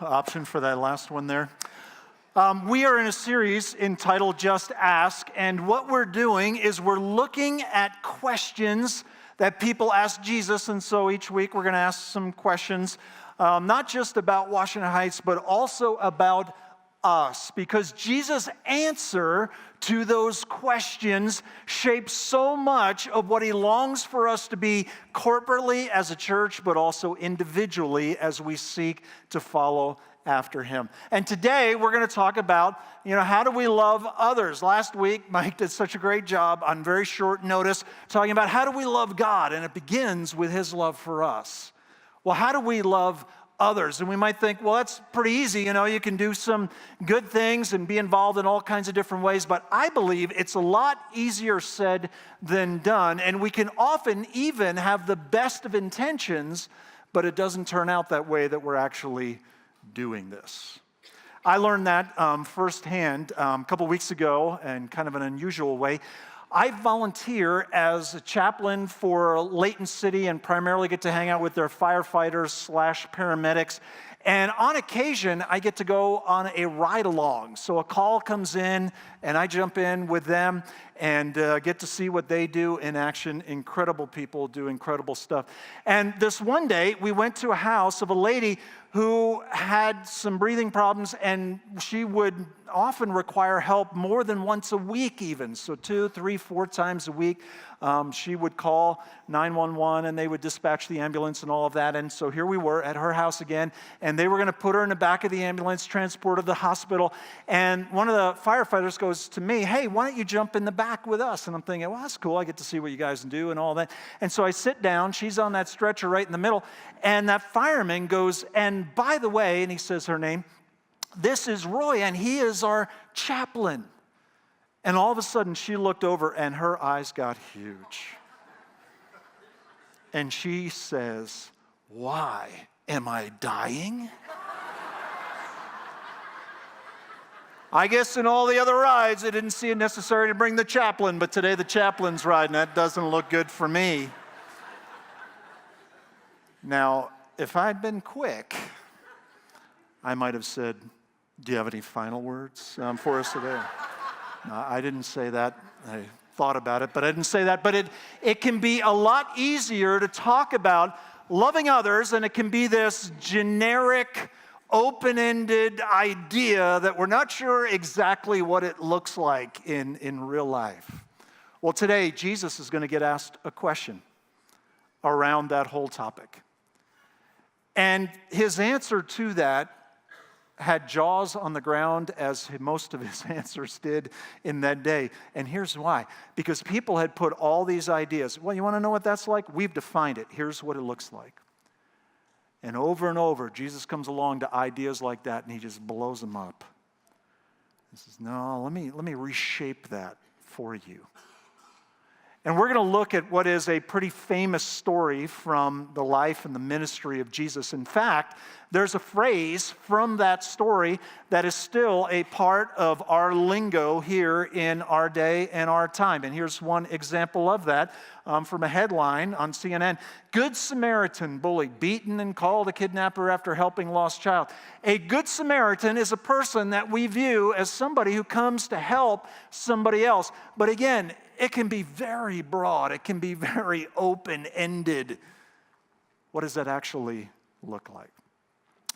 option for that last one there. We are in a series entitled Just Ask, and what we're doing is we're looking at questions that people ask Jesus, and so each week we're going to ask some questions, not just about Washington Heights, but also about us, because Jesus' answer to those questions shapes so much of what he longs for us to be corporately as a church, but also individually as we seek to follow after him. And today we're going to talk about, how do we love others? Last week, Mike did such a great job on very short notice talking about how do we love God, and it begins with his love for us. Well, how do we love others? And we might think, well, that's pretty easy. You can do some good things and be involved in all kinds of different ways. But I believe it's a lot easier said than done. And we can often even have the best of intentions, but it doesn't turn out that way that we're actually doing this. I learned that firsthand a couple weeks ago in kind of an unusual way. I volunteer as a chaplain for Layton City and primarily get to hang out with their firefighters/paramedics. And on occasion, I get to go on a ride-along. So a call comes in, and I jump in with them and get to see what they do in action. Incredible people do incredible stuff. And this one day, we went to a house of a lady who had some breathing problems, and she would often require help more than once a week even. So 2, 3, 4 times a week, she would call 911, and they would dispatch the ambulance and all of that. And so here we were at her house again, and they were going to put her in the back of the ambulance, transport her to the hospital. And one of the firefighters goes to me, "Hey, why don't you jump in the back with us?" And I'm thinking, well, that's cool. I get to see what you guys do and all that. And so I sit down. She's on that stretcher right in the middle. And that fireman goes, "And by the way," and he says her name, "this is Roy, and he is our chaplain." And all of a sudden, she looked over, and her eyes got huge. And she says, "Why? Am I dying?" I guess in all the other rides, they didn't see it necessary to bring the chaplain, but today the chaplain's riding. That doesn't look good for me. Now, if I'd been quick, I might have said, "Do you have any final words for us today?" No, I didn't say that. I thought about it, but I didn't say that. But it can be a lot easier to talk about loving others, and it can be this generic, open-ended idea that we're not sure exactly what it looks like in real life. Well, today, Jesus is going to get asked a question around that whole topic. And his answer to that had jaws on the ground, as most of his answers did in that day. And here's why. Because people had put all these ideas. Well, you want to know what that's like? We've defined it. Here's what it looks like. And over, Jesus comes along to ideas like that, and he just blows them up. He says, "No, let me reshape that for you." And we're going to look at what is a pretty famous story from the life and the ministry of Jesus. In fact, there's a phrase from that story that is still a part of our lingo here in our day and our time. And here's one example of that from a headline on CNN. "Good Samaritan bullied, beaten, and called a kidnapper after helping lost child." A Good Samaritan is a person that we view as somebody who comes to help somebody else. But again, it can be very broad. It can be very open-ended. What does that actually look like?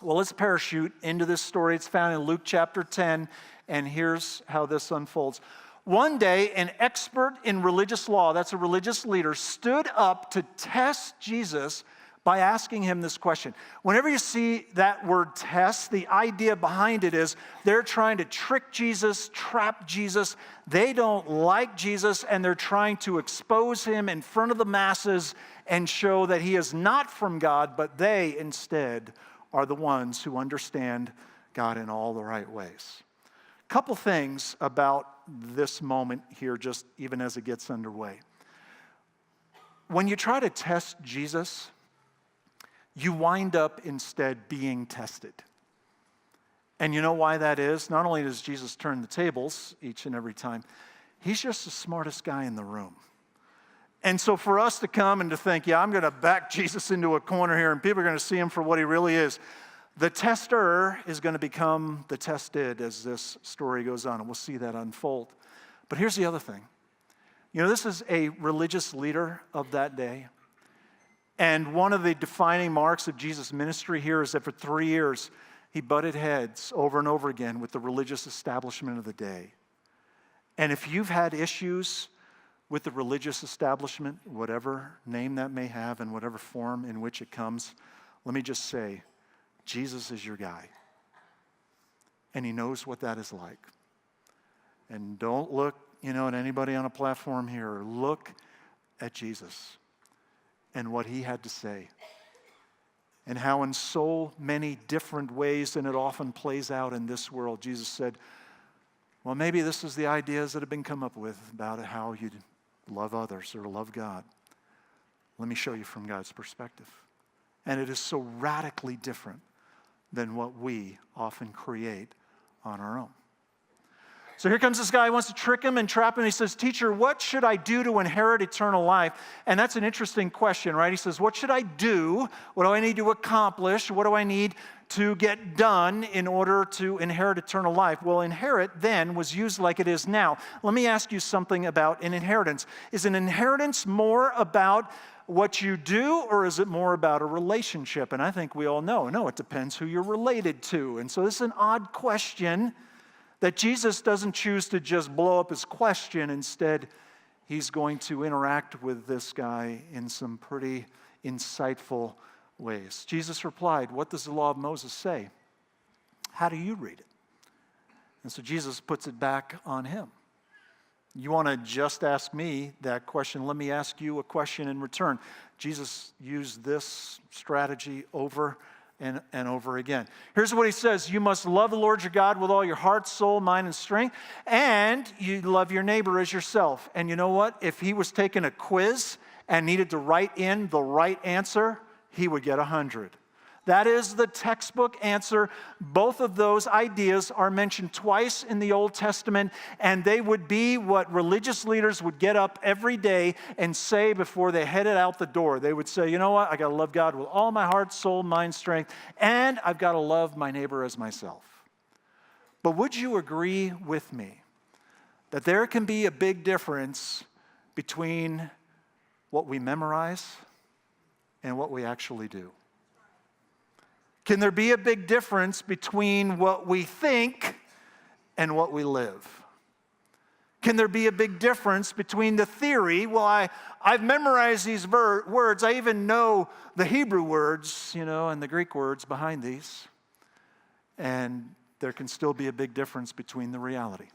Well, let's parachute into this story. It's found in Luke chapter 10, and here's how this unfolds. One day, an expert in religious law, that's a religious leader, stood up to test Jesus by asking him this question. Whenever you see that word test, the idea behind it is they're trying to trick Jesus, trap Jesus. They don't like Jesus, and they're trying to expose him in front of the masses and show that he is not from God, but they instead are the ones who understand God in all the right ways. A couple things about this moment here, just even as it gets underway. When you try to test Jesus, you wind up instead being tested. And you know why that is? Not only does Jesus turn the tables each and every time, he's just the smartest guy in the room. And so for us to come and to think, yeah, I'm going to back Jesus into a corner here and people are going to see him for what he really is, The tester is going to become the tested as this story goes on, and we'll see that unfold. But here's the other thing. This is a religious leader of that day. And one of the defining marks of Jesus' ministry here is that for 3 years, he butted heads over and over again with the religious establishment of the day. And if you've had issues with the religious establishment, whatever name that may have and whatever form in which it comes, let me just say, Jesus is your guy. And he knows what that is like. And don't look, at anybody on a platform here. Look at Jesus and what he had to say. And how in so many different ways, and it often plays out in this world, Jesus said, well, maybe this is the ideas that have been come up with about how you love others or love God. Let me show you from God's perspective. And it is so radically different than what we often create on our own. So here comes this guy who wants to trick him and trap him. He says, teacher, what should I do to inherit eternal life? And that's an interesting question, right? He says, what should I do? What do I need to accomplish? What do I need to get done in order to inherit eternal life? Well, inherit then was used like it is now. Let me ask you something about an inheritance. Is an inheritance more about what you do, or is it more about a relationship? And I think we all know. No, it depends who you're related to. And so this is an odd question that Jesus doesn't choose to just blow up his question. Instead, he's going to interact with this guy in some pretty insightful ways. Jesus replied, what does the law of Moses say? How do you read it? And so Jesus puts it back on him. You want to just ask me that question? Let me ask you a question in return. Jesus used this strategy over and over again. Here's what he says. You must love the Lord your God with all your heart, soul, mind, and strength, and you love your neighbor as yourself. And you know what? If he was taking a quiz and needed to write in the right answer, he would get 100. That is the textbook answer. Both of those ideas are mentioned twice in the Old Testament, and they would be what religious leaders would get up every day and say before they headed out the door. They would say, you know what? I got to love God with all my heart, soul, mind, strength, and I've got to love my neighbor as myself. But would you agree with me that there can be a big difference between what we memorize and what we actually do? Can there be a big difference between what we think and what we live? Can there be a big difference between the theory, well, I've memorized these words, I even know the Hebrew words, and the Greek words behind these, and there can still be a big difference between the reality.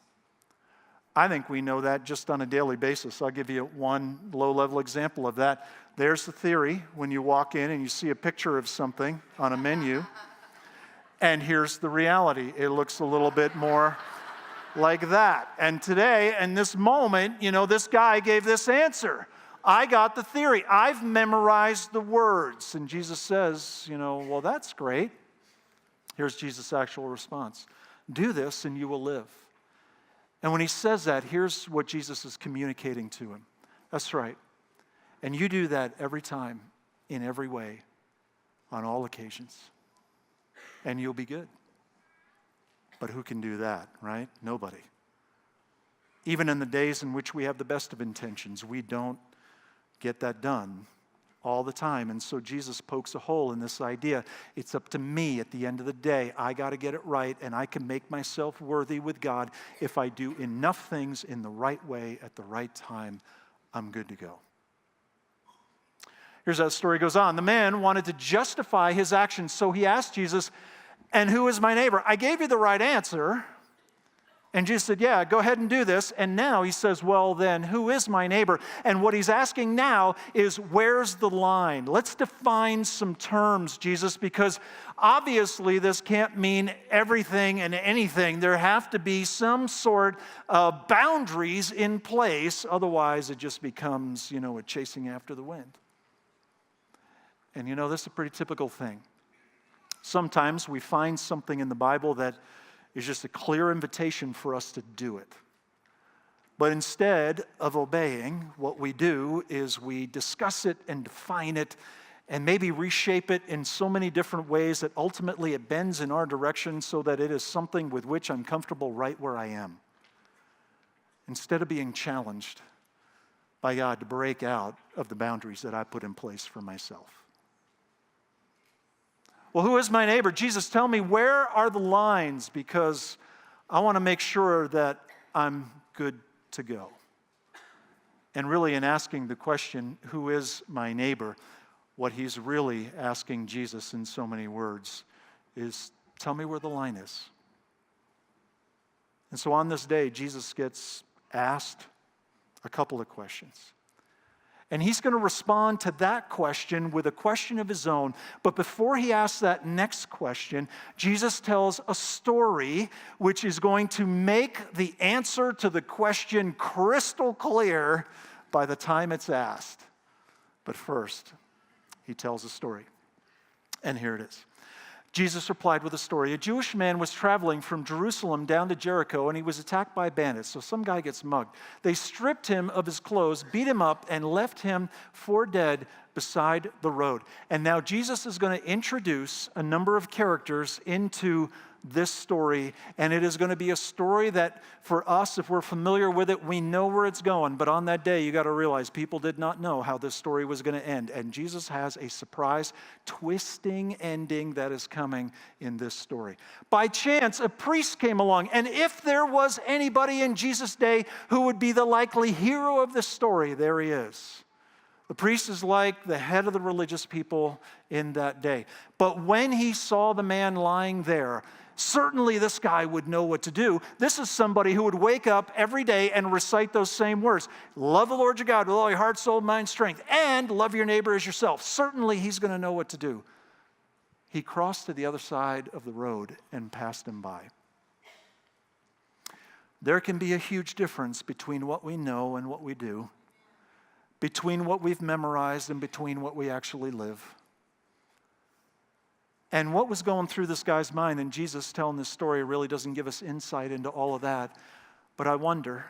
I think we know that just on a daily basis. I'll give you one low-level example of that. There's the theory when you walk in and you see a picture of something on a menu, and here's the reality. It looks a little bit more like that. And today, in this moment, this guy gave this answer. I got the theory. I've memorized the words. And Jesus says, well, that's great. Here's Jesus' actual response. Do this and you will live. And when he says that, here's what Jesus is communicating to him. That's right. And you do that every time, in every way, on all occasions. And you'll be good. But who can do that, right? Nobody. Even in the days in which we have the best of intentions, we don't get that done all the time. And so Jesus pokes a hole in this idea. It's up to me at the end of the day. I got to get it right, and I can make myself worthy with God. If I do enough things in the right way at the right time, I'm good to go. Here's how the story goes on. The man wanted to justify his actions, so he asked Jesus, and who is my neighbor? I gave you the right answer. And Jesus said, yeah, go ahead and do this. And now he says, well, then, who is my neighbor? And what he's asking now is, where's the line? Let's define some terms, Jesus, because obviously this can't mean everything and anything. There have to be some sort of boundaries in place. Otherwise, it just becomes, a chasing after the wind. And this is a pretty typical thing. Sometimes we find something in the Bible that is just a clear invitation for us to do it. But instead of obeying, what we do is we discuss it and define it and maybe reshape it in so many different ways that ultimately it bends in our direction so that it is something with which I'm comfortable right where I am. Instead of being challenged by God to break out of the boundaries that I put in place for myself. Well, who is my neighbor? Jesus, tell me, where are the lines? Because I want to make sure that I'm good to go. And really, in asking the question, who is my neighbor, what he's really asking Jesus in so many words is, tell me where the line is. And so on this day, Jesus gets asked a couple of questions. And he's going to respond to that question with a question of his own. But before he asks that next question, Jesus tells a story which is going to make the answer to the question crystal clear by the time it's asked. But first, he tells a story. And here it is. Jesus replied with a story. A Jewish man was traveling from Jerusalem down to Jericho, and he was attacked by bandits. So some guy gets mugged. They stripped him of his clothes, beat him up, and left him for dead beside the road. And now Jesus is going to introduce a number of characters into this story, and it is going to be a story that for us, if we're familiar with it, we know where it's going. But on that day, you got to realize people did not know how this story was going to end. And Jesus has a surprise, twisting ending that is coming in this story. By chance, a priest came along, and if there was anybody in Jesus' day who would be the likely hero of this story, there he is. The priest is like the head of the religious people in that day. But when he saw the man lying there, certainly this guy would know what to do. This is somebody who would wake up every day and recite those same words. Love the Lord your God with all your heart, soul, mind, strength, and love your neighbor as yourself. Certainly he's going to know what to do. He crossed to the other side of the road and passed him by. There can be a huge difference between what we know and what we do, between what we've memorized and between what we actually live. And what was going through this guy's mind, and Jesus telling this story really doesn't give us insight into all of that. But I wonder,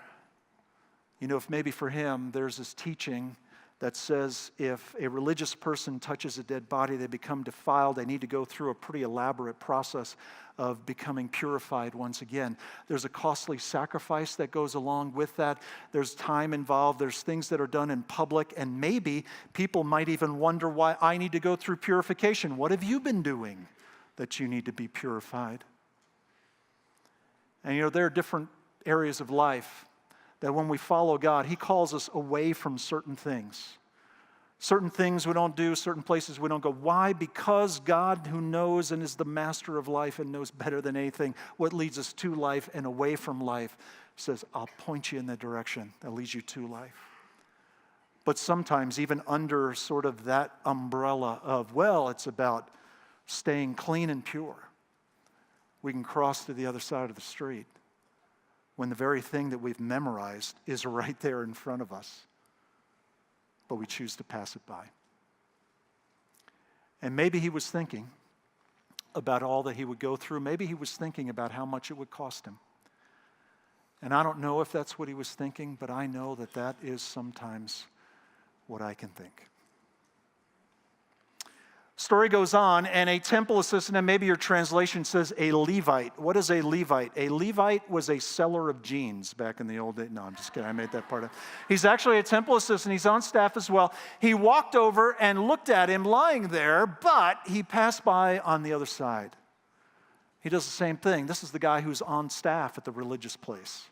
if maybe for him there's this teaching that says if a religious person touches a dead body, they become defiled. They need to go through a pretty elaborate process of becoming purified once again. There's a costly sacrifice that goes along with that. There's time involved. There's things that are done in public. And maybe people might even wonder why I need to go through purification. What have you been doing that you need to be purified? And there are different areas of life that when we follow God, He calls us away from certain things. Certain things we don't do, certain places we don't go. Why? Because God, who knows and is the master of life and knows better than anything what leads us to life and away from life, says, I'll point you in the direction that leads you to life. But sometimes even under sort of that umbrella of, it's about staying clean and pure, we can cross to the other side of the street when the very thing that we've memorized is right there in front of us, but we choose to pass it by. And maybe he was thinking about all that he would go through. Maybe he was thinking about how much it would cost him. And I don't know if that's what he was thinking, but I know that that is sometimes what I can think. Story goes on, and a temple assistant, and maybe your translation says a Levite. What is a Levite? A Levite was a seller of jeans back in the old days. No, I'm just kidding. I made that part up. He's actually a temple assistant. He's on staff as well. He walked over and looked at him lying there, but he passed by on the other side. He does the same thing. This is the guy who's on staff at the religious place.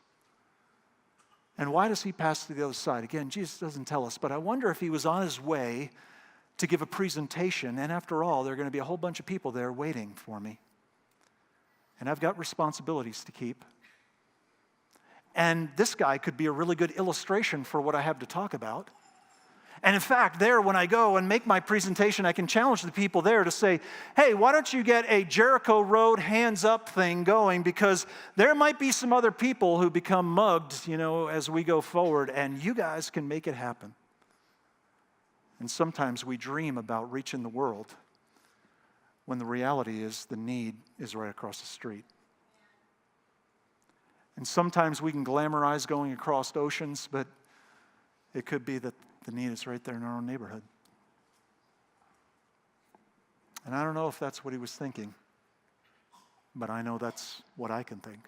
And why does he pass to the other side? Again, Jesus doesn't tell us, but I wonder if he was on his way to give a presentation, and after all, there are going to be a whole bunch of people there waiting for me. And I've got responsibilities to keep. And this guy could be a really good illustration for what I have to talk about. And in fact, there, when I go and make my presentation, I can challenge the people there to say, hey, why don't you get a Jericho Road hands up thing going, because there might be some other people who become mugged, as we go forward, and you guys can make it happen. And sometimes we dream about reaching the world when the reality is the need is right across the street. And sometimes we can glamorize going across oceans, but it could be that the need is right there in our own neighborhood. And I don't know if that's what he was thinking, but I know that's what I can think.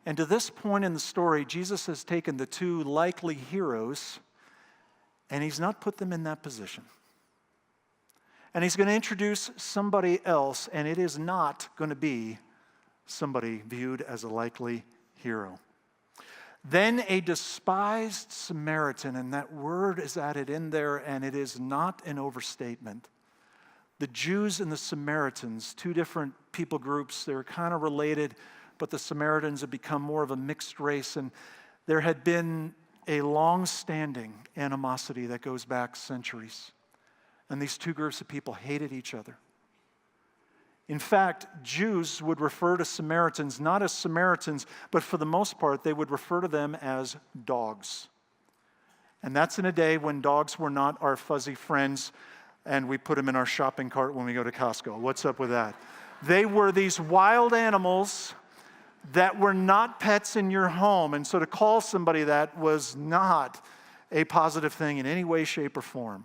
And to this point in the story, Jesus has taken the two likely heroes and he's not put them in that position. And he's going to introduce somebody else, and it is not going to be somebody viewed as a likely hero. Then a despised Samaritan, and that word is added in there, and it is not an overstatement. The Jews and the Samaritans, two different people groups, they're kind of related, but the Samaritans have become more of a mixed race, and there had been a long-standing animosity that goes back centuries. And these two groups of people hated each other. In fact, Jews would refer to Samaritans not as Samaritans, but for the most part, they would refer to them as dogs. And that's in a day when dogs were not our fuzzy friends, and we put them in our shopping cart when we go to Costco. What's up with that? They were these wild animals that were not pets in your home. And so to call somebody that was not a positive thing in any way, shape, or form.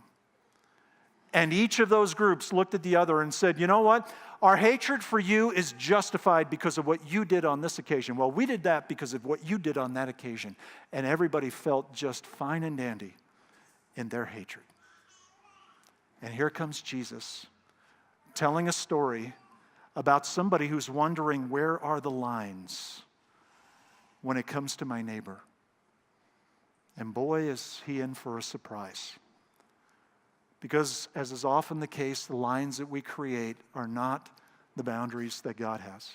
And each of those groups looked at the other and said, you know what? Our hatred for you is justified because of what you did on this occasion. Well, we did that because of what you did on that occasion. And everybody felt just fine and dandy in their hatred. And here comes Jesus telling a story about somebody who's wondering, where are the lines when it comes to my neighbor? And boy, is he in for a surprise. Because, as is often the case, the lines that we create are not the boundaries that God has.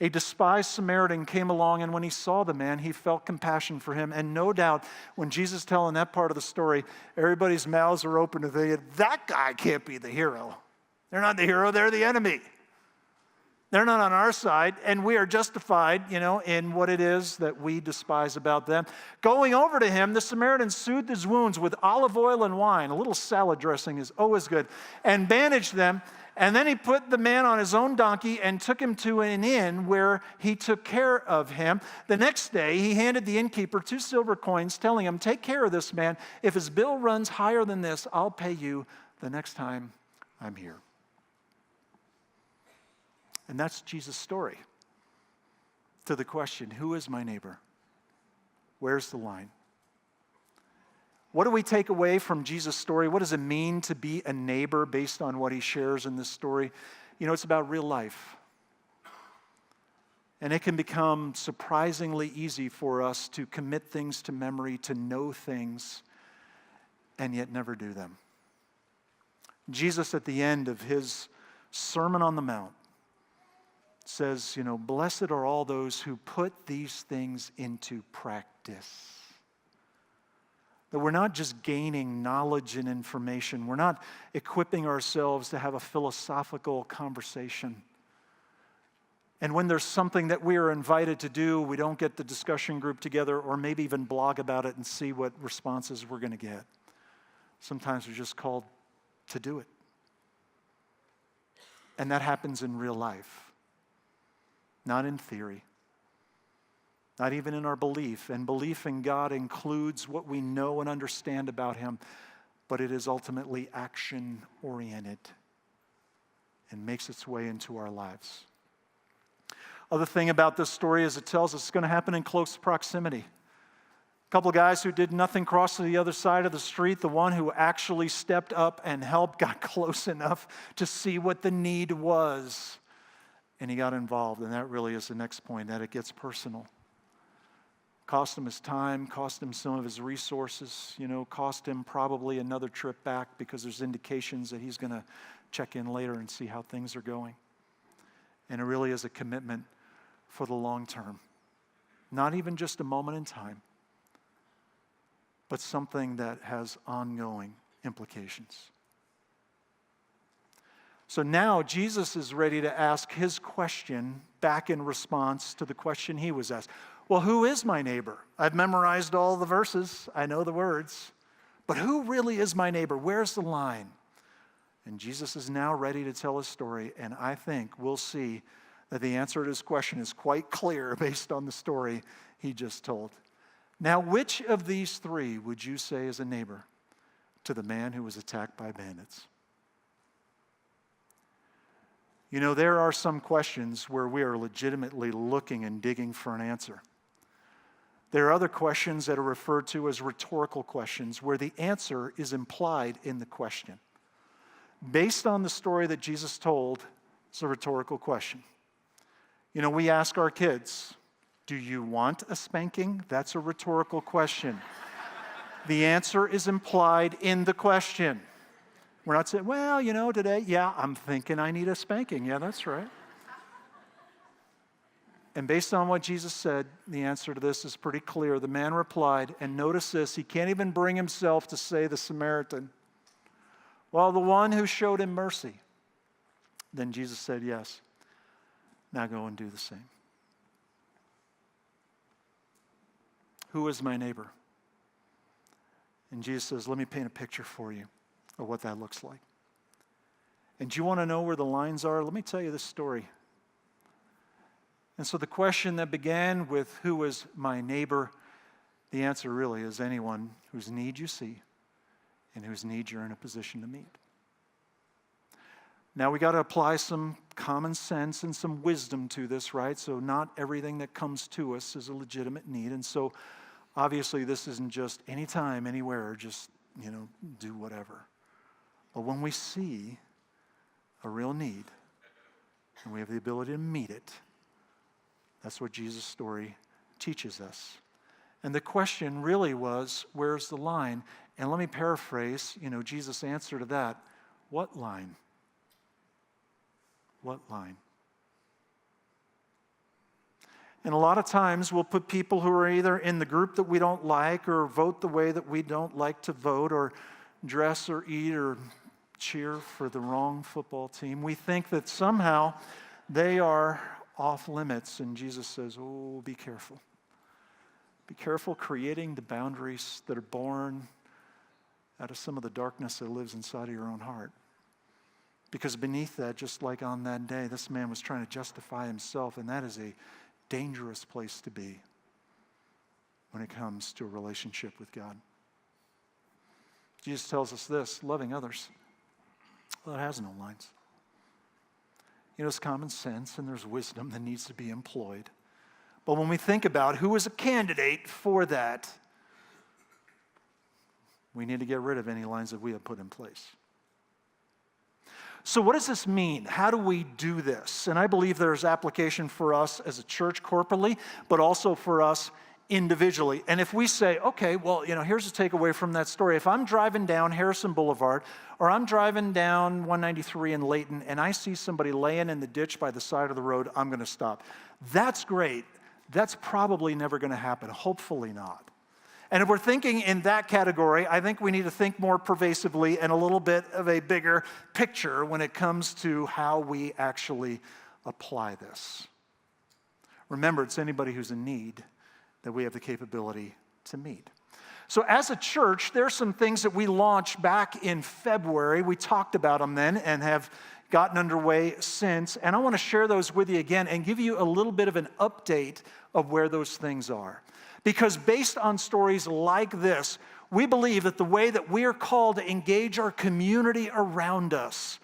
A despised Samaritan came along, and when he saw the man, he felt compassion for him. And no doubt, when Jesus is telling that part of the story, everybody's mouths are open to think, that guy can't be the hero. They're not the hero, they're the enemy. They're not on our side, and we are justified, in what it is that we despise about them. Going over to him, the Samaritan soothed his wounds with olive oil and wine. A little salad dressing is always good. And bandaged them, and then he put the man on his own donkey and took him to an inn where he took care of him. The next day, he handed the innkeeper 2 silver coins, telling him, take care of this man. If his bill runs higher than this, I'll pay you the next time I'm here. And that's Jesus' story to the question, who is my neighbor? Where's the line? What do we take away from Jesus' story? What does it mean to be a neighbor based on what he shares in this story? It's about real life. And it can become surprisingly easy for us to commit things to memory, to know things, and yet never do them. Jesus, at the end of his Sermon on the Mount, says, blessed are all those who put these things into practice. That we're not just gaining knowledge and information. We're not equipping ourselves to have a philosophical conversation. And when there's something that we are invited to do, we don't get the discussion group together or maybe even blog about it and see what responses we're going to get. Sometimes we're just called to do it. And that happens in real life. Not in theory, not even in our belief. And belief in God includes what we know and understand about him, but it is ultimately action-oriented and makes its way into our lives. Other thing about this story is it tells us it's going to happen in close proximity. A couple of guys who did nothing crossed to the other side of the street. The one who actually stepped up and helped got close enough to see what the need was. And he got involved, and that really is the next point, that it gets personal. Cost him his time, cost him some of his resources, cost him probably another trip back because there's indications that he's going to check in later and see how things are going. And it really is a commitment for the long term. Not even just a moment in time, but something that has ongoing implications. So now Jesus is ready to ask his question back in response to the question he was asked. Well, who is my neighbor? I've memorized all the verses. I know the words. But who really is my neighbor? Where's the line? And Jesus is now ready to tell his story, and I think we'll see that the answer to his question is quite clear based on the story he just told. Now, which of these three would you say is a neighbor? to the man who was attacked by bandits. You know, there are some questions where we are legitimately looking and digging for an answer. There are other questions that are referred to as rhetorical questions where the answer is implied in the question. Based on the story that Jesus told, it's a rhetorical question. You know, we ask our kids, do you want a spanking? That's a rhetorical question. The answer is implied in the question. We're not saying, well, you know, today, yeah, I'm thinking I need a spanking. Yeah, that's right. And based on what Jesus said, the answer to this is pretty clear. The man replied, and notice this, he can't even bring himself to say the Samaritan, well, the one who showed him mercy. Then Jesus said, yes, now go and do the same. Who is my neighbor? And Jesus says, let me paint a picture for you of what that looks like. And do you want to know where the lines are? Let me tell you this story. And so the question that began with who is my neighbor, the answer really is anyone whose need you see and whose need you're in a position to meet. Now we got to apply some common sense and some wisdom to this, right? So not everything that comes to us is a legitimate need. And so obviously this isn't just anytime, anywhere, just, do whatever. But when we see a real need and we have the ability to meet it, that's what Jesus' story teaches us. And the question really was, where's the line? And let me paraphrase, Jesus' answer to that. What line? What line? And a lot of times we'll put people who are either in the group that we don't like or vote the way that we don't like to vote or dress or eat or cheer for the wrong football team. We think that somehow they are off limits. And Jesus says, oh, be careful. Be careful creating the boundaries that are born out of some of the darkness that lives inside of your own heart. Because beneath that, just like on that day, this man was trying to justify himself, and that is a dangerous place to be when it comes to a relationship with God. Jesus tells us this, loving others, well, it has no lines. It's common sense and there's wisdom that needs to be employed. But when we think about who is a candidate for that, we need to get rid of any lines that we have put in place. So what does this mean? How do we do this? And I believe there's application for us as a church corporately, but also for us individually. And if we say, okay, well, here's a takeaway from that story. If I'm driving down Harrison Boulevard or I'm driving down 193 in Layton and I see somebody laying in the ditch by the side of the road, I'm going to stop. That's great. That's probably never going to happen. Hopefully not. And if we're thinking in that category, I think we need to think more pervasively and a little bit of a bigger picture when it comes to how we actually apply this. Remember, it's anybody who's in need that we have the capability to meet. So as a church, there's some things that we launched back in February. We talked about them then and have gotten underway since. And I want to share those with you again and give you a little bit of an update of where those things are. Because based on stories like this, we believe that the way that we are called to engage our community around us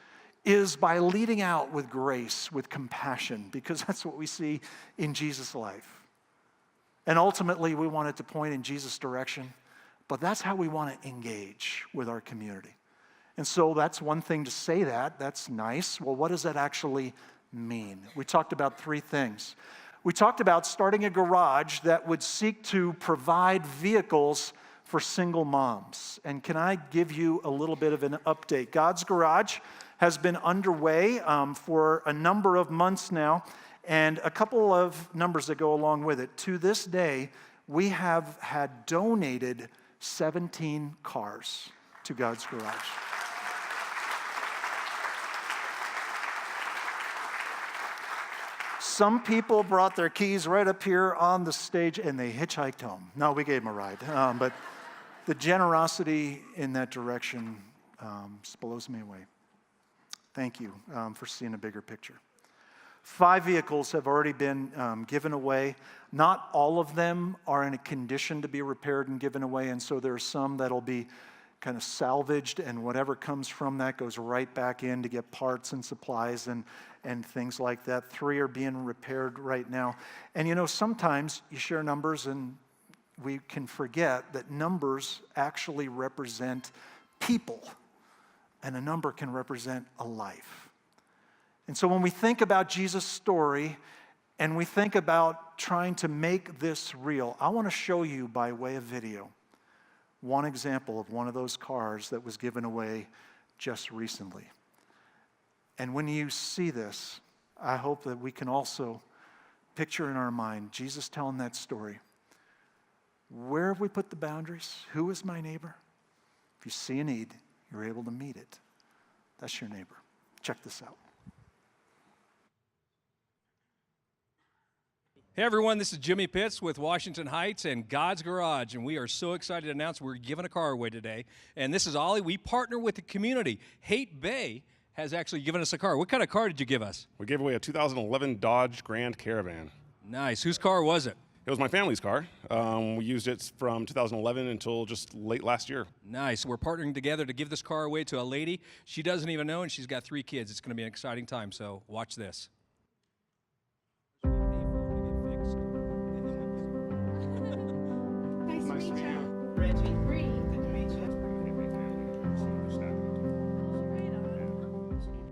is by leading out with grace, with compassion, because that's what we see in Jesus' life. And ultimately, we want it to point in Jesus' direction, but that's how we want to engage with our community. And so that's one thing to say that. That's nice. Well, what does that actually mean? We talked about three things. We talked about starting a garage that would seek to provide vehicles for single moms. And can I give you a little bit of an update? God's Garage has been underway for a number of months now, and a couple of numbers that go along with it. To this day, we have had donated 17 cars to God's Garage. Some people brought their keys right up here on the stage and they hitchhiked home. No, we gave them a ride. But the generosity in that direction just blows me away. Thank you for seeing a bigger picture. 5 vehicles have already been given away. Not all of them are in a condition to be repaired and given away, and so there are some that'll be kind of salvaged, and whatever comes from that goes right back in to get parts and supplies and things like that. 3 are being repaired right now. And you know, sometimes you share numbers and we can forget that numbers actually represent people, and a number can represent a life. And so when we think about Jesus' story and we think about trying to make this real, I want to show you by way of video one example of one of those cars that was given away just recently. And when you see this, I hope that we can also picture in our mind Jesus telling that story. Where have we put the boundaries? Who is my neighbor? If you see a need, you're able to meet it. That's your neighbor. Check this out. Hey everyone, this is Jimmy Pitts with Washington Heights and God's Garage, and we are so excited to announce we're giving a car away today. And this is Ollie. We partner with the community. Haight Bay has actually given us a car. What kind of car did you give us? We gave away a 2011 Dodge Grand Caravan. Nice. Whose car was it? It was my family's car. We used it from 2011 until just late last year. Nice. We're partnering together to give this car away to a lady. She doesn't even know, and she's got 3 kids. It's going to be an exciting time, so watch this. Nice to meet you. Reggie. Bree. Good to meet you.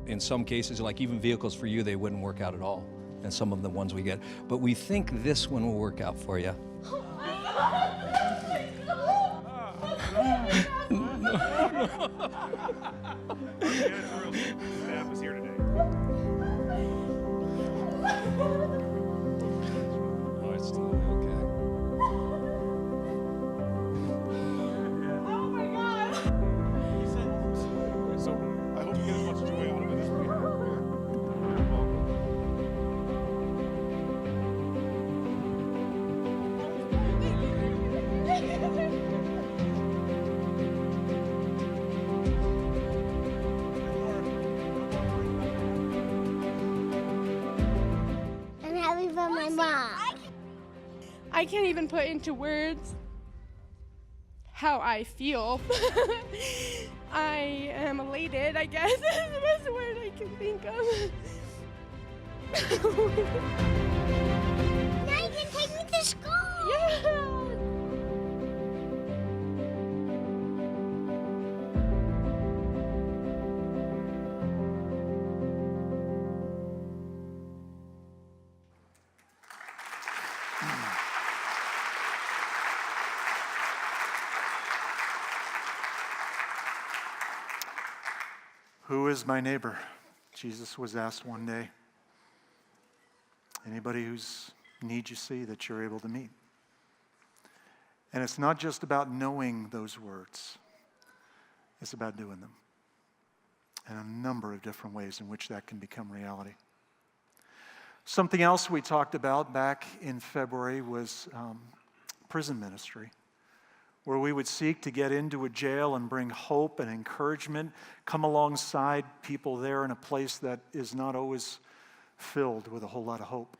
In some cases, like even vehicles for you, they wouldn't work out at all. And some of the ones we get. But we think this one will work out for you. Staff was here today. Oh, it's still okay. Oh my God. So I hope you get as much joy out of it as we have. I'm happy for my mom. I can't even put into words how I feel. I am elated, I guess, is the best word I can think of. Now you can take me to school. Yeah. Who is my neighbor? Jesus was asked one day. Anybody whose need you see that you're able to meet. And it's not just about knowing those words. It's about doing them. And a number of different ways in which that can become reality. Something else we talked about back in February was prison ministry, where we would seek to get into a jail and bring hope and encouragement, come alongside people there in a place that is not always filled with a whole lot of hope.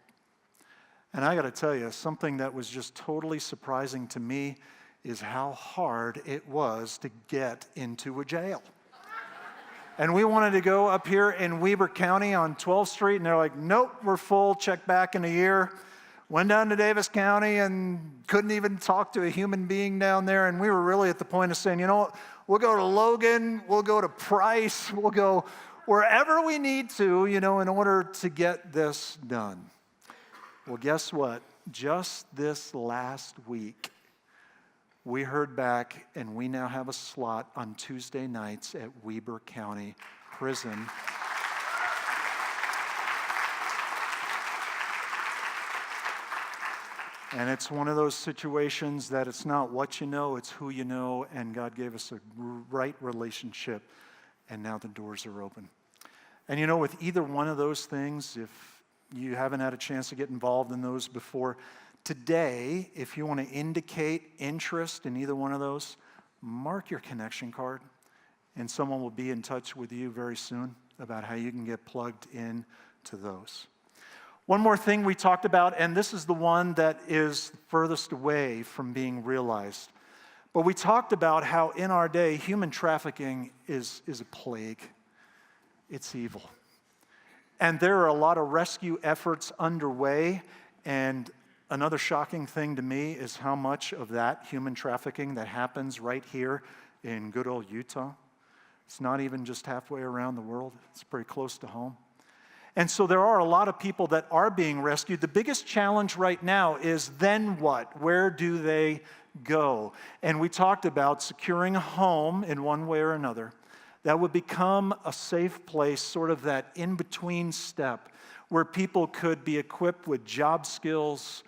And I got to tell you, something that was just totally surprising to me is how hard it was to get into a jail. And we wanted to go up here in Weber County on 12th Street, and they're like, nope, we're full, check back in a year. Went down to Davis County and couldn't even talk to a human being down there. And we were really at the point of saying, you know what, we'll go to Logan, we'll go to Price, we'll go wherever we need to, in order to get this done. Well, guess what? Just this last week, we heard back and we now have a slot on Tuesday nights at Weber County Prison. And it's one of those situations that it's not what you know, it's who you know, and God gave us a right relationship, and now the doors are open. And with either one of those things, if you haven't had a chance to get involved in those before, today, if you want to indicate interest in either one of those, mark your connection card, and someone will be in touch with you very soon about how you can get plugged in to those. One more thing we talked about, and this is the one that is furthest away from being realized, But we talked about how in our day, human trafficking is a plague. It's evil. And there are a lot of rescue efforts underway. And another shocking thing to me is how much of that human trafficking that happens right here in good old Utah. It's not even just halfway around the world. It's pretty close to home. And so there are a lot of people that are being rescued. The biggest challenge right now is then what? Where do they go? And we talked about securing a home in one way or another that would become a safe place, sort of that in-between step where people could be equipped with job skills,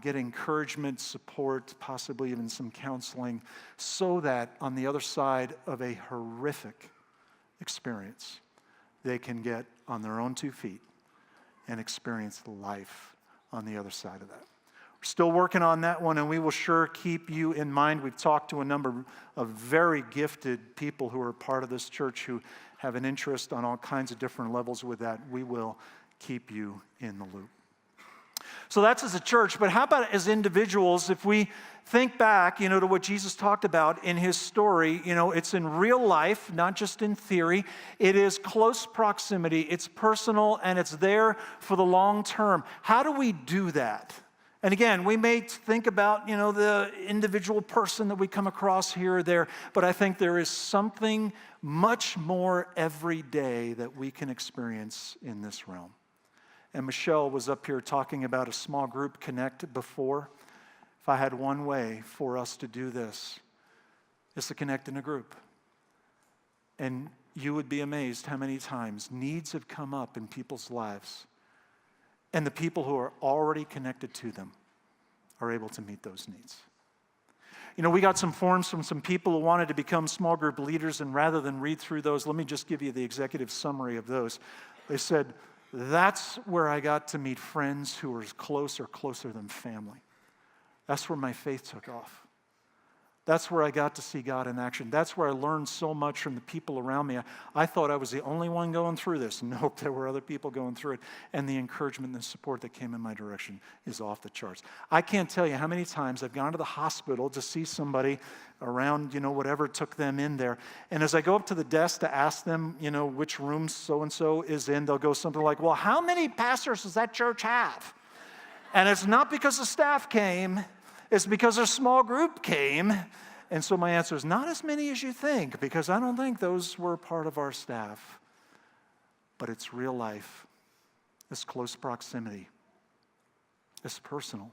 get encouragement, support, possibly even some counseling, so that on the other side of a horrific experience, they can get on their own 2 feet and experience life on the other side of that. We're still working on that one, and we will sure keep you in mind. We've talked to a number of very gifted people who are part of this church who have an interest on all kinds of different levels with that. We will keep you in the loop. So that's as a church, but how about as individuals? If we think back, to what Jesus talked about in his story, it's in real life, not just in theory. It is close proximity, it's personal, and it's there for the long term. How do we do that? And again, we may think about, the individual person that we come across here or there, but I think there is something much more every day that we can experience in this realm. And Michelle was up here talking about a small group connect before. If I had one way for us to do this, it's to connect in a group. And you would be amazed how many times needs have come up in people's lives, and the people who are already connected to them are able to meet those needs. We got some forms from some people who wanted to become small group leaders, and rather than read through those, let me just give you the executive summary of those. They said, that's where I got to meet friends who were as close or closer than family. That's where my faith took off. That's where I got to see God in action. That's where I learned so much from the people around me. I thought I was the only one going through this. Nope, there were other people going through it. And the encouragement and the support that came in my direction is off the charts. I can't tell you how many times I've gone to the hospital to see somebody around, whatever took them in there. And as I go up to the desk to ask them, which room so-and-so is in, they'll go something like, well, how many pastors does that church have? And it's not because the staff came. It's because a small group came. And so my answer is not as many as you think, because I don't think those were part of our staff. But it's real life. It's close proximity. It's personal.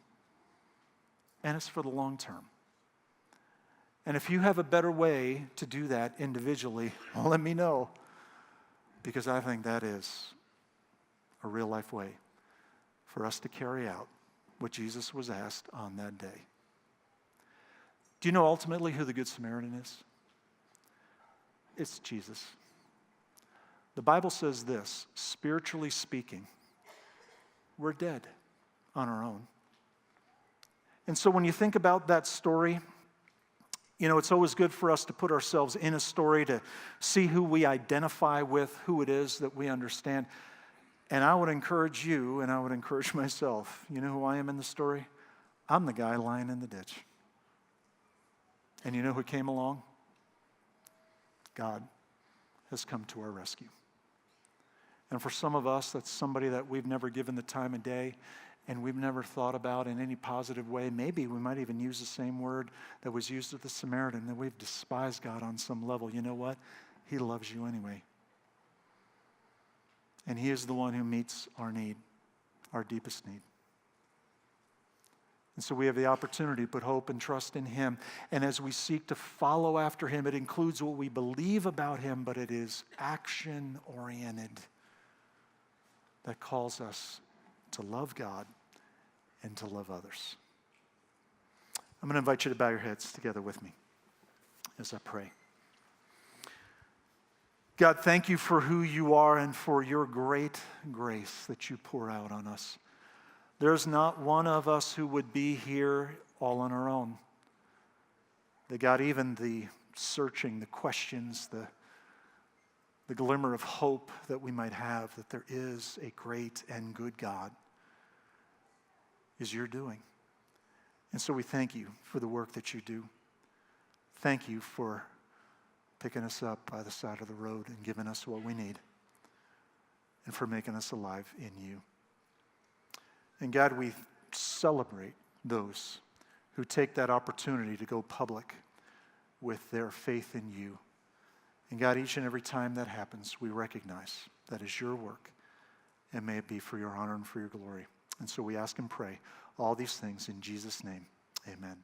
And it's for the long term. And if you have a better way to do that individually, well, let me know. Because I think that is a real life way for us to carry out what Jesus was asked on that day. Do you know ultimately who the Good Samaritan is? It's Jesus. The Bible says this, spiritually speaking, we're dead on our own. And so when you think about that story, it's always good for us to put ourselves in a story to see who we identify with, who it is that we understand. And I would encourage you, and I would encourage myself. You know who I am in the story? I'm the guy lying in the ditch. And you know who came along? God has come to our rescue. And for some of us, that's somebody that we've never given the time of day, and we've never thought about in any positive way. Maybe we might even use the same word that was used with the Samaritan, that we've despised God on some level. You know what? He loves you anyway. And he is the one who meets our need, our deepest need. And so we have the opportunity to put hope and trust in him. And as we seek to follow after him, it includes what we believe about him, but it is action-oriented that calls us to love God and to love others. I'm going to invite you to bow your heads together with me as I pray. God, thank you for who you are and for your great grace that you pour out on us. There's not one of us who would be here all on our own. That God, even the searching, the questions, the glimmer of hope that we might have, that there is a great and good God, is your doing. And so we thank you for the work that you do. thank you for picking us up by the side of the road and giving us what we need, and for making us alive in you. And God, we celebrate those who take that opportunity to go public with their faith in you. And God, each and every time that happens, we recognize that is your work, and may it be for your honor and for your glory. And so we ask and pray all these things in Jesus' name. Amen.